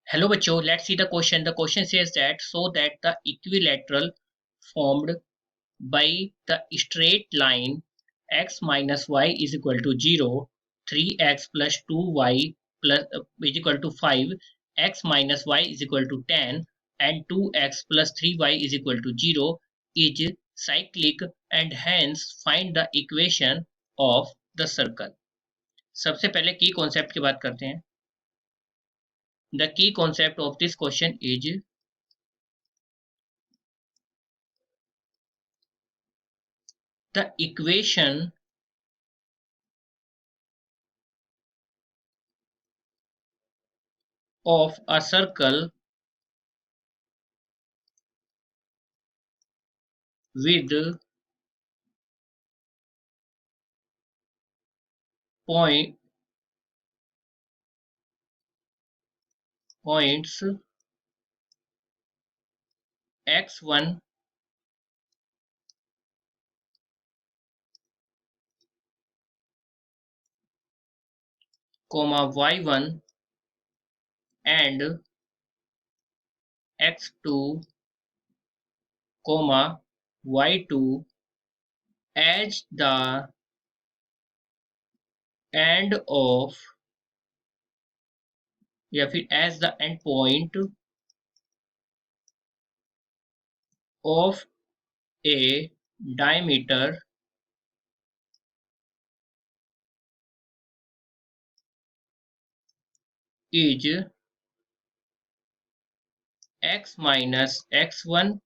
Hello बच्चों, let's see the question. The question says that so that the equilateral formed by the straight line x minus y is equal to 0, 3x plus 2y plus is equal to 5, x minus y is equal to 10 and 2x plus 3y is equal to 0 is cyclic and hence find the equation of the circle. सबसे पहले की concept की बात करते हैं. The key concept of this question is the equation of a circle with points x1 y1 and x2 y2 as the end of या फिर as the end point of a diameter is x minus x1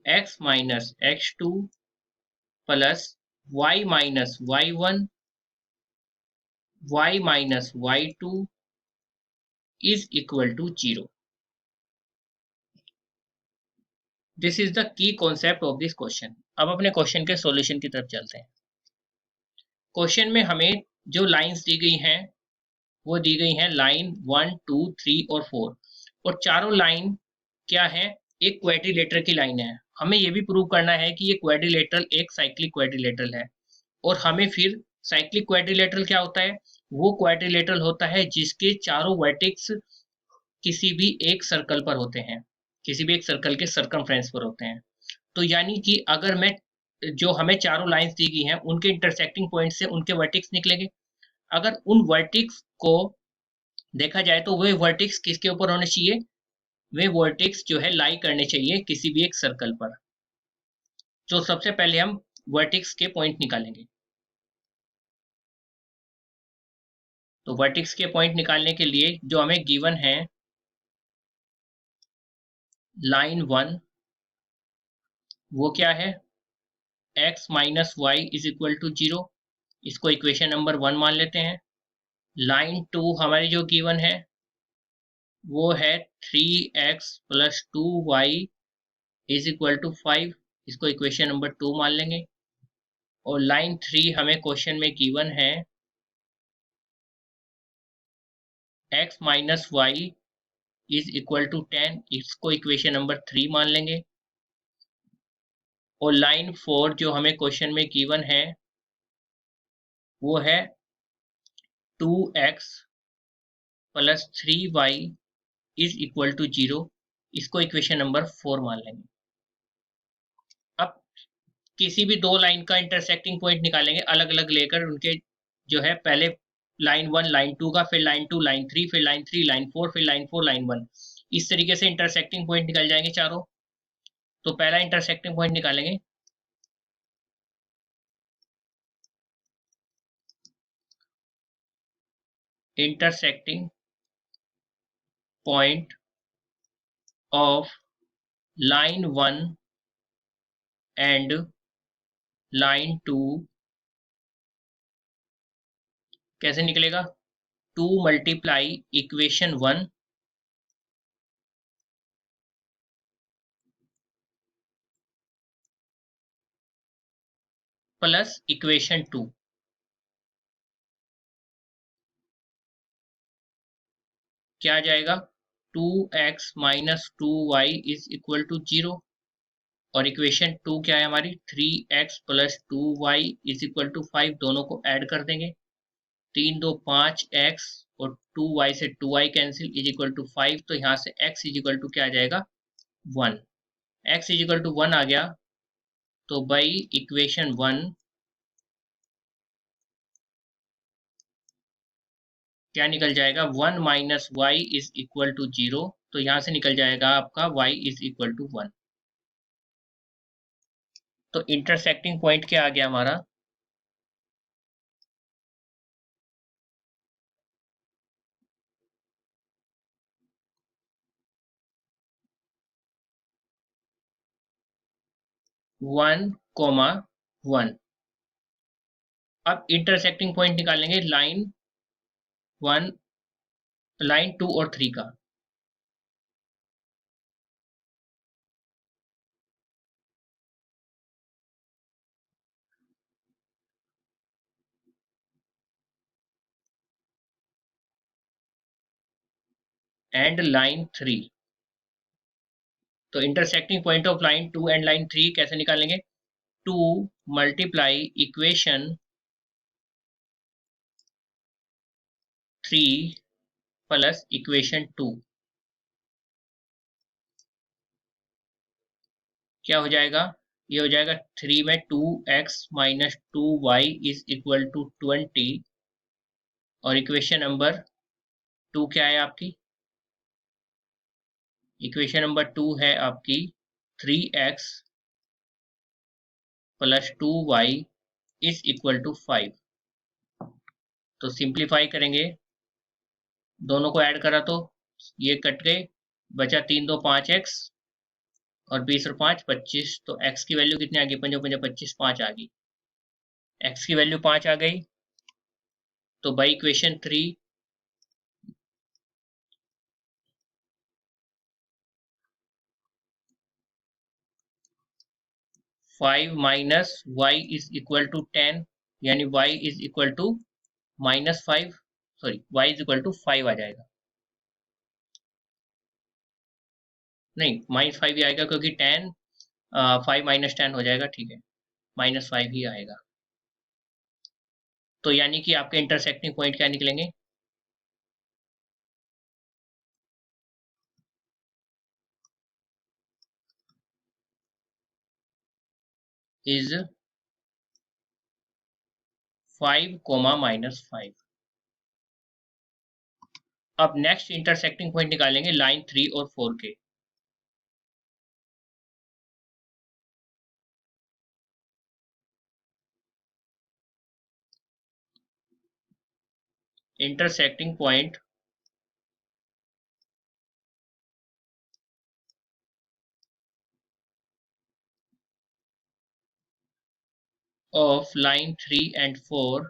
x minus x2 plus y minus y1 y minus y2 is equal to 0. This is the key concept of this question. अब अपने question के solution की तरफ चलते हैं. Question में हमें जो लाइंस दी गई हैं वो दी गई हैं लाइन 1 2 3 और 4 और चारों लाइन क्या है, एक क्वाड्रिलेटरल की लाइन है. हमें ये भी प्रूव करना है कि ये क्वाड्रिलेटरल एक साइक्लिक क्वाड्रिलेटरल है और हमें फिर साइक्लिक क्वाड्रिलेटरल क्या होता है, वो क्वाड्रिलेटरल होता है जिसके चारों वर्टेक्स किसी भी एक सर्कल पर होते हैं, किसी भी एक सर्कल के सर्कमफ्रेंस पर होते हैं. तो यानी कि अगर मैं जो हमें चारों लाइंस दी गई हैं उनके इंटरसेक्टिंग पॉइंट से उनके वर्टेक्स निकलेंगे. अगर उन वर्टेक्स को देखा जाए तो वे वर्टेक्स किसके ऊपर होने चाहिए, वे वर्टेक्स जो है लाई करने चाहिए किसी भी एक सर्कल पर. तो सबसे पहले हम वर्टेक्स के पॉइंट निकालेंगे. तो वर्टेक्स के पॉइंट निकालने के लिए जो हमें गिवन है लाइन 1 वो क्या है, x minus Y is equal to 0. इसको इक्वेशन नंबर 1 मान लेते हैं. लाइन 2 हमारी जो गिवन है वो है 3x plus 2y is equal to 5. इसको इक्वेशन नंबर 2 मान लेंगे. और लाइन 3 हमें क्वेश्चन में गिवन है x minus Y is equal to 10. इसको इक्वेशन नंबर 3 मान लेंगे. और लाइन 4 जो हमें क्वेश्चन में गिवन है वो है 2x plus 3y is equal to 0. इसको इक्वेशन नंबर 4 मान लेंगे. अब किसी भी दो लाइन का इंटरसेक्टिंग पॉइंट निकालेंगे अलग अलग लेकर, उनके जो है पहले लाइन 1 लाइन 2 का, फिर लाइन 2 लाइन 3 फिर लाइन 3 लाइन 4 फिर लाइन 4 लाइन 1. इस तरीके से इंटरसेक्टिंग पॉइंट निकल जाएंगे चारों. तो पहला इंटरसेक्टिंग पॉइंट निकालेंगे. Intersecting point of line 1 and line 2 कैसे निकलेगा, 2 मल्टीप्लाई इक्वेशन 1 प्लस इक्वेशन 2. क्या आ जाएगा, 2x minus 2y is equal to 0. और इक्वेशन 2 क्या है हमारी, 3x plus 2y is equal to 5. दोनों को ऐड कर देंगे. 3 2 5x और 2y से 2y cancel is equal to 5, तो यहाँ से x इज इक्वल टू क्या आ जाएगा 1। x इज इक्वल टू 1 आ गया, तो बाई इक्वेशन 1 क्या निकल जाएगा 1 minus Y is equal to 0, तो यहाँ से निकल जाएगा आपका y इज इक्वल टू 1। तो इंटरसेक्टिंग पॉइंट क्या आ गया हमारा 1, 1। अब इंटरसेक्टिंग पॉइंट निकालेंगे लाइन 1, लाइन 2 और 3 का। And line 3। तो intersecting point of line 2 and line 3 कैसे निकालेंगे 2 मल्टीप्लाई इक्वेशन 3 प्लस इक्वेशन 2। क्या हो जाएगा, ये हो जाएगा 3 में 2x minus 2y is equal to 20, और इक्वेशन नंबर 2 क्या है आपकी, इक्वेशन नंबर 2 है आपकी 3x plus 2y is equal to 5। तो सिंप्लीफाई करेंगे, दोनों को ऐड करा तो ये कट गए, बचा 3 2 5x, और 20 और 5 25। तो x की वैल्यू कितनी आ गई 5 5 25, 5 आ गई, x की वैल्यू 5 आ गई। तो by equation 3 5 minus Y is equal to 10, यानी y is equal to -5, sorry y is equal to 5 आ जाएगा, नहीं -5 ही आएगा क्योंकि 10 5 माइनस 10 हो जाएगा, ठीक है -5 ही आएगा। तो यानी कि आपके इंटरसेक्टिंग पॉइंट क्या निकलेंगे इज 5 -5। अब नेक्स्ट इंटरसेक्टिंग पॉइंट निकालेंगे लाइन 3 और 4 के। Intersecting point of line 3 and 4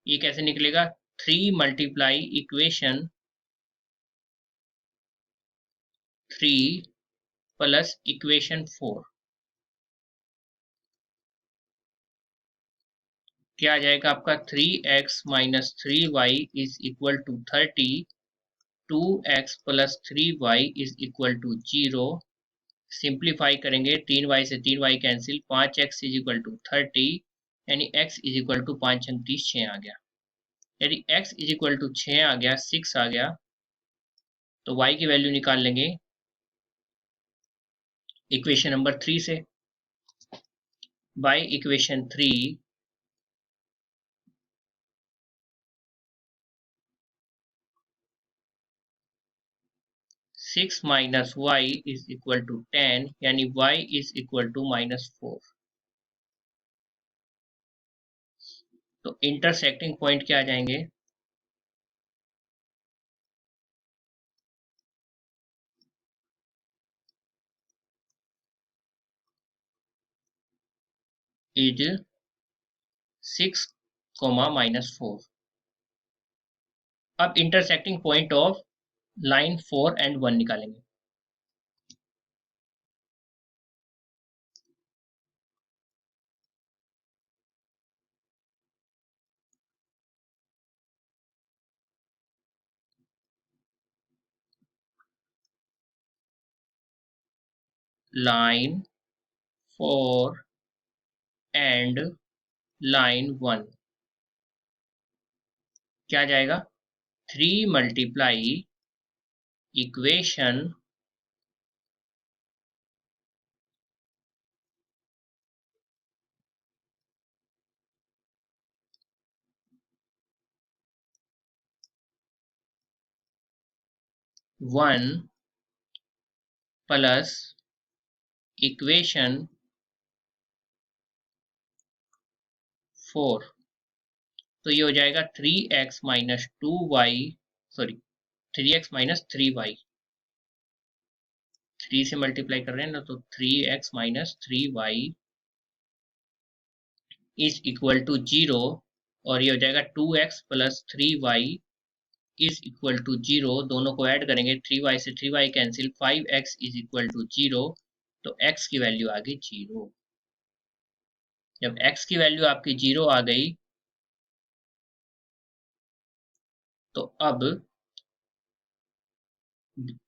ये कैसे निकलेगा 3 मल्टीप्लाई इक्वेशन 3 प्लस इक्वेशन 4। क्या आ जाएगा आपका 3x minus 3y is equal to 30, 2x plus 3y is equal to 0। Simplify करेंगे 3y से 3y cancel, 5x is equal to 30, यानी x इज इक्वल टू 5 30 6 आ गया। यदि x इज इक्वल टू 6 आ गया, 6 आ गया, तो y की वैल्यू निकाल लेंगे इक्वेशन नंबर 3 से। By equation 3 6 minus Y is equal to 10, यानी y इज इक्वल टू -4। तो इंटरसेक्टिंग पॉइंट क्या आ जाएंगे इज 6 -4। अब intersecting point of line 4 and 1 निकालेंगे। लाइन 4 एंड लाइन 1 क्या आ जाएगा 3 मल्टीप्लाई इक्वेशन 1 प्लस इक्वेशन 4 तो ये हो जाएगा 3x minus 2y sorry 3x minus 3y 3 से मल्टीप्लाई कर रहे हैं ना तो 3x minus 3y is equal to 0 और ये हो जाएगा 2x plus 3y is equal to 0 दोनों को ऐड करेंगे 3y से 3y cancel 5x is equal to 0 तो x की वैल्यू आ गई 0 जब x की वैल्यू आपकी 0 आ गई तो अब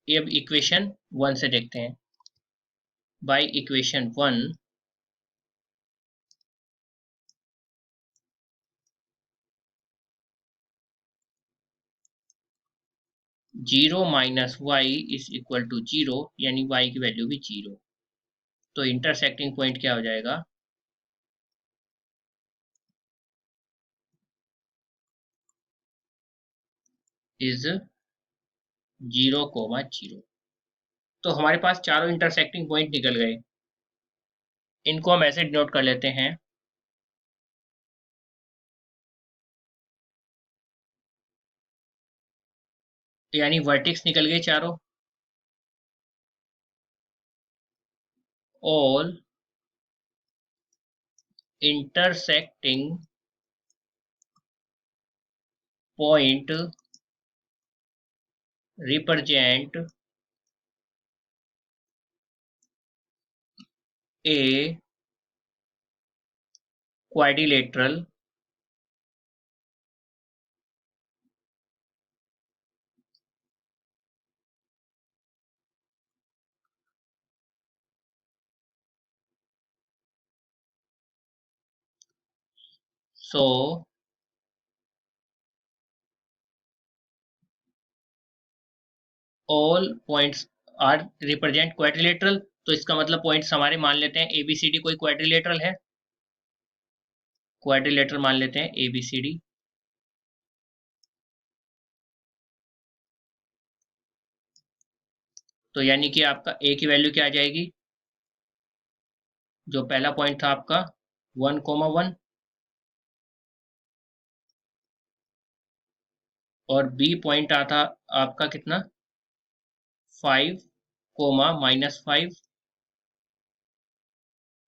इक्वेशन 1 से देखते हैं by equation 1 0 minus Y is equal to 0 यानी y की वैल्यू भी 0 तो इंटरसेक्टिंग पॉइंट क्या हो जाएगा इज 0,0 तो हमारे पास चारों इंटरसेक्टिंग पॉइंट निकल गए इनको हम ऐसे डिनोट कर लेते हैं यानी वर्टेक्स निकल गए चारों all intersecting point represent A quadrilateral so all points are represent quadrilateral तो इसका मतलब पॉइंट्स हमारे मान लेते हैं एबीसीडी कोई क्वाड्रिलेटरल है क्वाड्रिलेटरल मान लेते हैं एबीसीडी तो यानी कि आपका ए की वैल्यू क्या आ जाएगी जो पहला पॉइंट था आपका 1,1 और बी पॉइंट आता आपका कितना 5,-5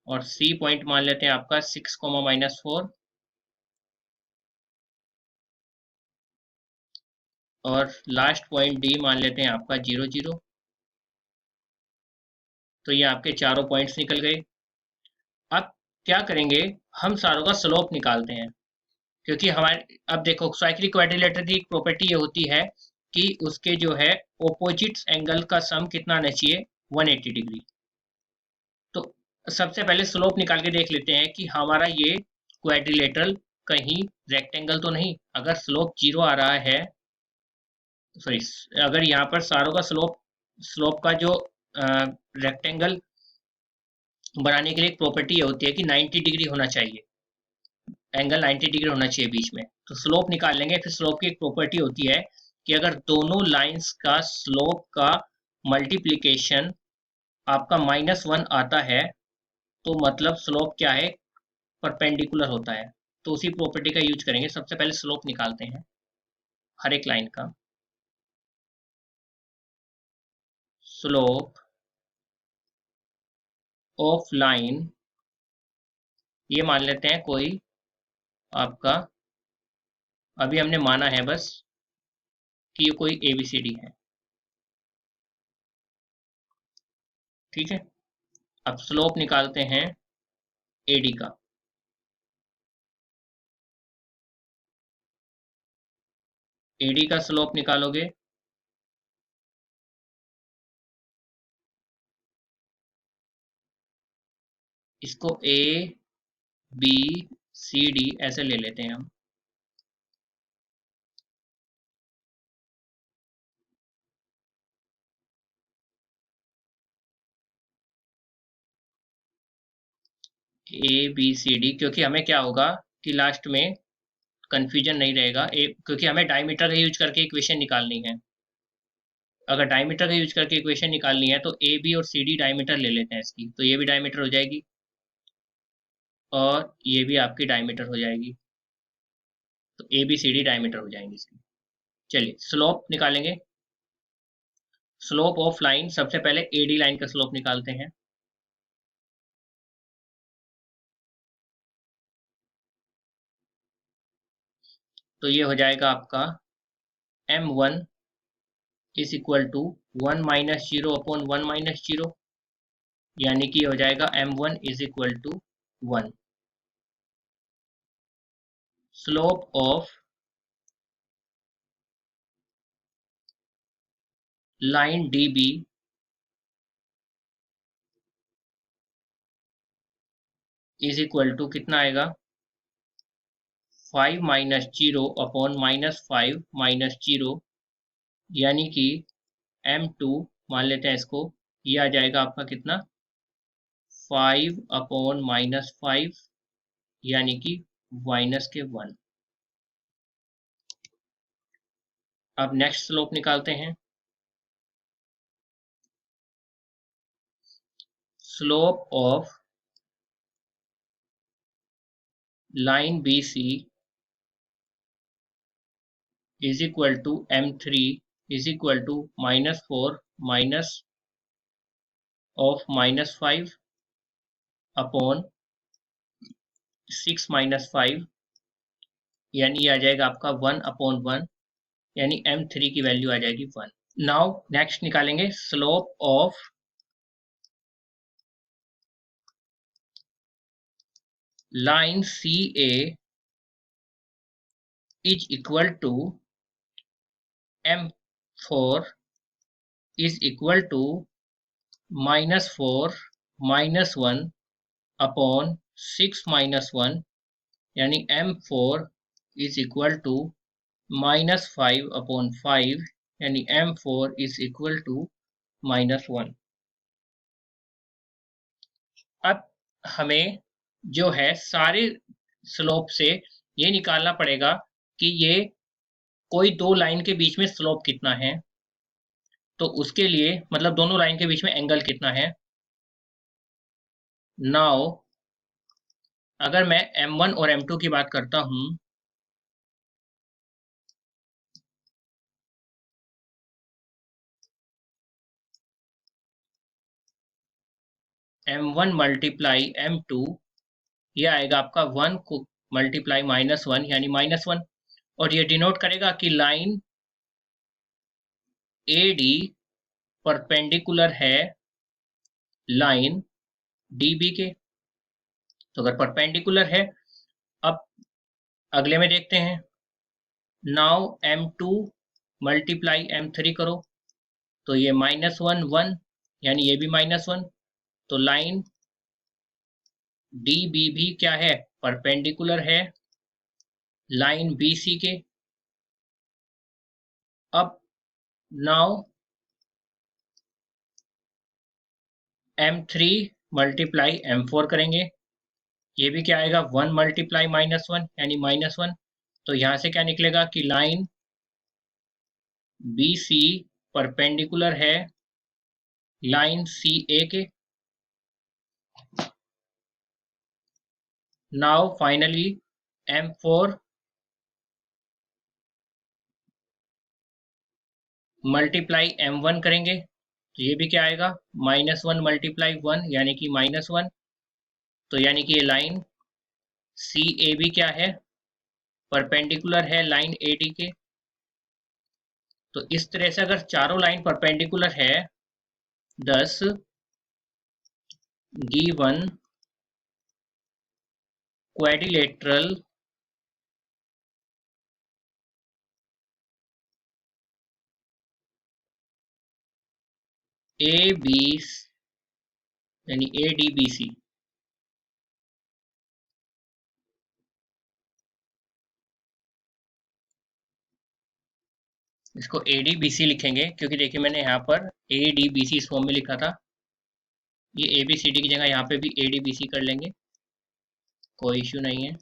और सी पॉइंट मान लेते हैं आपका 6,-4 और लास्ट पॉइंट डी मान लेते हैं आपका 0,0 तो ये आपके चारों पॉइंट्स निकल गए अब क्या करेंगे हम सारों का स्लोप निकालते हैं क्योंकि हमारे अब देखो साइक्लिक क्वाड्रिलेटरल की एक प्रॉपर्टी ये होती है कि उसके जो है ऑपोजिट एंगल का सम कितना आना चाहिए 180 डिग्री तो सबसे पहले स्लोप निकाल के देख लेते हैं कि हमारा ये क्वाड्रिलेटरल कहीं रेक्टेंगल तो नहीं अगर स्लोप 0 आ रहा है सॉरी अगर यहाँ पर सारों का स्लोप स्लोप का जो रेक्टेंगल बनाने के लिए एक प्रॉपर्टी ये होती है कि 90 डिग्री होना चाहिए एंगल 90 डिग्री होना चाहिए बीच में तो स्लोप निकाल लेंगे फिर स्लोप की एक प्रॉपर्टी होती है कि अगर दोनों लाइंस का स्लोप का मल्टीप्लिकेशन आपका -1 आता है तो मतलब स्लोप क्या है परपेंडिकुलर होता है तो उसी प्रॉपर्टी का यूज करेंगे सबसे पहले स्लोप निकालते हैं हर एक लाइन का स्लोप ऑफ लाइन ये मान लेते हैं कोई आपका अभी हमने माना है बस कि ये कोई एबीसीडी है ठीक है अब स्लोप निकालते हैं एडी का एडी का स्लोप निकालोगे इसको ए बी सी डी ऐसे ले लेते हैं हम। ए बी सी डी, क्योंकि हमें क्या होगा कि लास्ट में कंफ्यूजन नहीं रहेगा, क्योंकि हमें डायमीटर का यूज करके इक्वेशन निकालनी है। अगर डायमीटर का यूज करके इक्वेशन निकालनी है तो ए बी और सी डी डायमीटर ले लेते हैं इसकी, तो ये भी डायमीटर हो जाएगी और ये भी आपकी डायमीटर हो जाएगी, तो A B C D diameter हो जाएंगी इसकी। चलिए स्लोप निकालेंगे। स्लोप ऑफ लाइन, सबसे पहले एडी लाइन का स्लोप निकालते हैं। तो ये हो जाएगा आपका m1 is equal to 1 minus zero upon 1 minus zero, यानी कि हो जाएगा m1 is equal to 1। Slope of line D B is equal to कितना आएगा, 5 minus zero upon minus 5 minus zero, यानी कि m2 मान लेते हैं इसको, ये आ जाएगा आपका कितना, 5 अपॉन माइनस 5, यानी कि माइनस के 1। अब नेक्स्ट स्लोप निकालते हैं। Slope of line B C is equal to m3 is equal to -4 minus of -5 upon 6 minus 5, यानी ये आ जाएगा आपका 1 अपॉन 1, यानी m3 की वैल्यू आ जाएगी 1। नाउ नेक्स्ट निकालेंगे slope of line C A is equal to m4 is equal to -4 minus 1 upon 6 minus 1, यानी m4 is equal to -5 upon 5, यानी m4 इज इक्वल टू -1। अब हमें जो है सारे स्लोप से ये निकालना पड़ेगा कि ये कोई दो लाइन के बीच में स्लोप कितना है, तो उसके लिए मतलब दोनों लाइन के बीच में एंगल कितना है। नाउ अगर मैं m1 और m2 की बात करता हूं, m1 मल्टीप्लाई m2, ये आएगा आपका 1 को मल्टीप्लाई -1 यानी -1, और ये डिनोट करेगा कि लाइन AD परपेंडिकुलर है लाइन DB के। तो अगर परपेंडिकुलर है, अब अगले में देखते हैं। नाउ m2 मल्टीप्लाई m3 करो, तो ये -1 1, यानी ये भी -1, तो लाइन DB भी क्या है, परपेंडिकुलर है लाइन BC के। अब नाउ m3 मल्टीप्लाई m4 करेंगे, ये भी क्या आएगा, 1 मल्टीप्लाई -1 यानी -1, तो यहाँ से क्या निकलेगा कि लाइन BC परपेंडिकुलर है लाइन CA के। Now finally m4 multiply m1 करेंगे, तो ये भी क्या आएगा, -1 मल्टीप्लाई 1 यानी कि -1, तो यानी कि ये लाइन CAB क्या है, परपेंडिकुलर है लाइन AD के। तो इस तरह से अगर चारों लाइन परपेंडिकुलर है, thus given quadrilateral AB यानी ADBC इसको ए डी बी सी लिखेंगे, क्योंकि देखिए मैंने यहाँ पर ए डी बी सी इस फॉर्म में लिखा था। ये ए बी सी डी की जगह यहाँ पे भी ए डी बी सी कर लेंगे, कोई इश्यू नहीं है।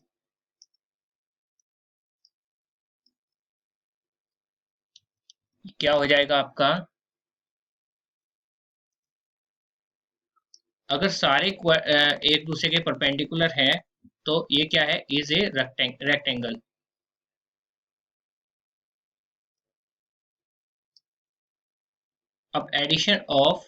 क्या हो जाएगा आपका, अगर सारे एक दूसरे के परपेंडिकुलर हैं तो ये क्या है, इज ए रेक्टेंगल। अब एडिशन ऑफ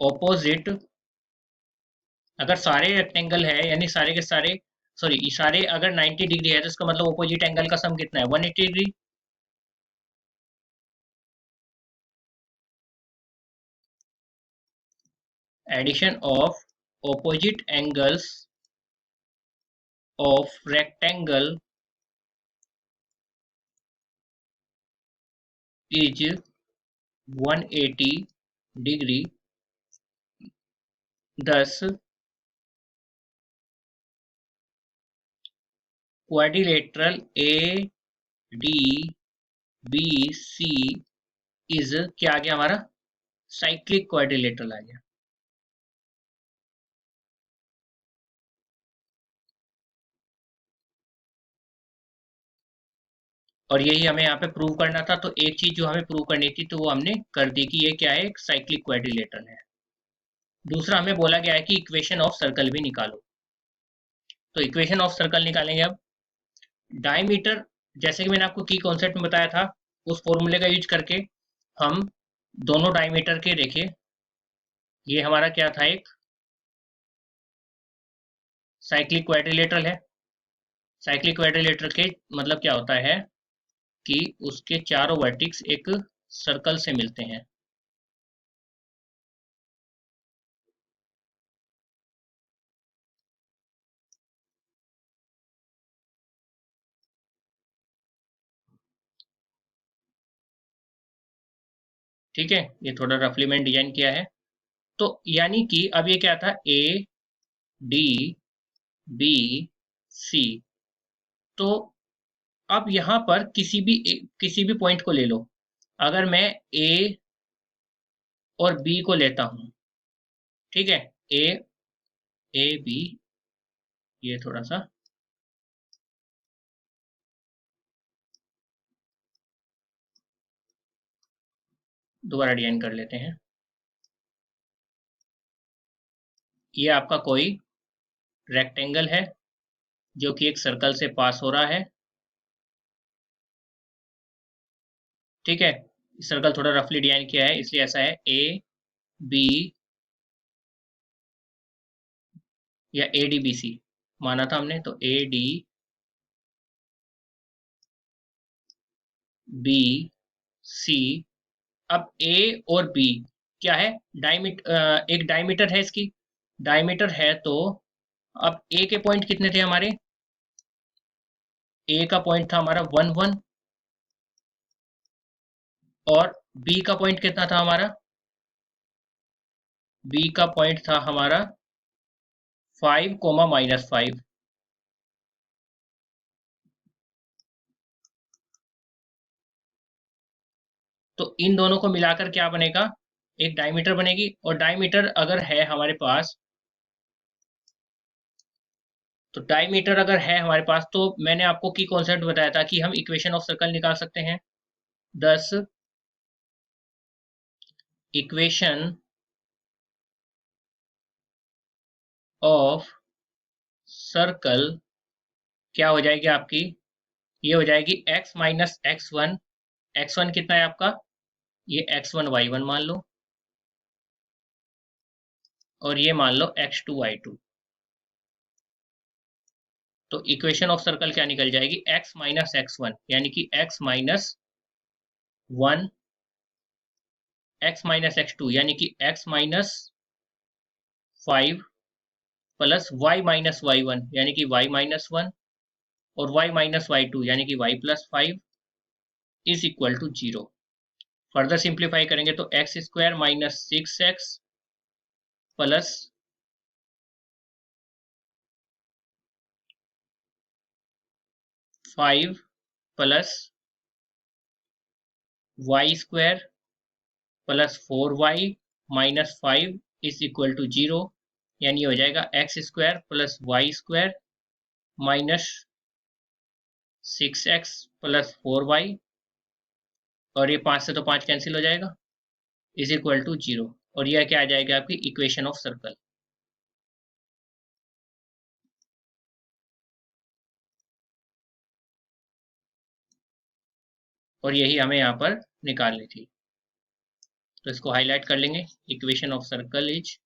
ऑपोजिट, अगर सारे रेक्टेंगल है यानी सारे के सारे, सॉरी सारे अगर 90 डिग्री है तो इसका मतलब ऑपोजिट एंगल का सम कितना है, 180 degree. Addition of opposite angles of rectangle is 180 degree, thus quadrilateral ADBC is क्या आ गया हमारा, साइक्लिक क्वाड्रिलेटरल आ गया। और यही हमें यहाँ पे प्रूव करना था, तो एक चीज जो हमें प्रूव करनी थी तो वो हमने कर दी कि ये क्या है, एक साइक्लिक क्वाड्रिलेटरल है। दूसरा हमें बोला गया है कि इक्वेशन ऑफ सर्कल भी निकालो, तो इक्वेशन ऑफ सर्कल निकालेंगे। अब डायमीटर, जैसे कि मैंने आपको की कॉन्सेप्ट में बताया था, उस फॉर्मूले का यूज करके हम दोनों डायमीटर के, देखिए ये हमारा क्या था, एक साइक्लिक क्वाड्रिलेटरल है। साइक्लिक क्वाड्रिलेटरल के मतलब क्या होता है कि उसके चारों वर्टिक्स एक सर्कल से मिलते हैं। ठीक है, ये थोड़ा रफली मैंने डिजाइन किया है। तो यानी कि अब ये क्या था, ए डी बी सी। तो अब यहाँ पर किसी भी पॉइंट को ले लो, अगर मैं ए और बी को लेता हूं, ठीक है, ए ए बी, ये थोड़ा सा दोबारा डिजाइन कर लेते हैं। ये आपका कोई रेक्टेंगल है जो कि एक सर्कल से पास हो रहा है, ठीक है। सर्कल थोड़ा रफली डिजाइन किया है इसलिए ऐसा है, ए बी या ए डी बी सी माना था हमने, तो ए डी बी सी। अब ए और बी क्या है, एक डायमीटर है इसकी, डायमीटर है तो अब ए के पॉइंट कितने थे हमारे, ए का पॉइंट था हमारा 1 1, और बी का पॉइंट कितना था हमारा, बी का पॉइंट था हमारा 5 - 5। तो इन दोनों को मिलाकर क्या बनेगा, एक डायमीटर बनेगी। और डायमीटर अगर है हमारे पास, तो डायमीटर अगर है हमारे पास तो मैंने आपको की कॉन्सेप्ट बताया था कि हम इक्वेशन ऑफ सर्कल निकाल सकते हैं। 10 इक्वेशन ऑफ सर्कल क्या हो जाएगी आपकी, ये हो जाएगी x - x1। x1 कितना है आपका, ये x1 y1 मान लो, और ये मान लो x2 y2। तो इक्वेशन ऑफ सर्कल क्या निकल जाएगी, x - x1 यानी कि x - 1, x - x2 यानी कि x - 5 प्लस y - y1 यानी कि y - 1, और y - y2 यानी कि y+5 is equal to 0। Further simplify करेंगे तो x² - 6x plus 5 plus y square plus 4y minus 5 is equal to 0, यानी हो जाएगा X square plus Y square minus 6x plus 4y, और ये 5 से तो 5 कैंसिल हो जाएगा, इज इक्वल टू 0, और यह क्या आ जाएगा आपकी इक्वेशन ऑफ सर्कल। और यही हमें यहाँ पर निकालनी थी, तो इसको हाईलाइट कर लेंगे। Equation of circle is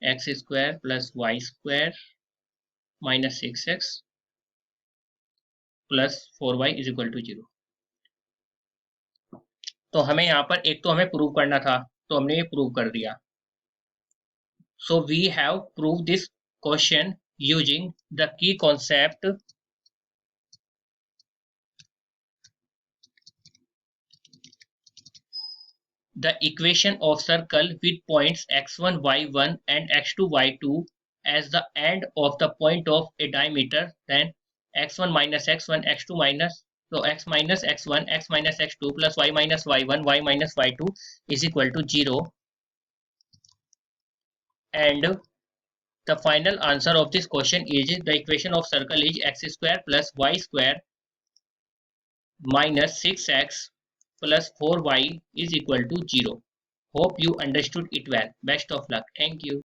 X square plus Y square minus 6x plus 4y is equal to 0। तो हमें यहाँ पर एक तो हमें प्रूव करना था, तो हमने ये प्रूव कर दिया। So we have prove this question using the key concept the equation of circle with points x1 y1 and x2 y2 as the end of the point of a diameter, then x1 minus x1 x2 minus, so x minus x1 x minus x2 plus y minus y1 y minus y2 is equal to 0, and the final answer of this question is the equation of circle is x square plus y square minus 6x plus 4y is equal to 0. Hope you understood it well. Best of luck. Thank you.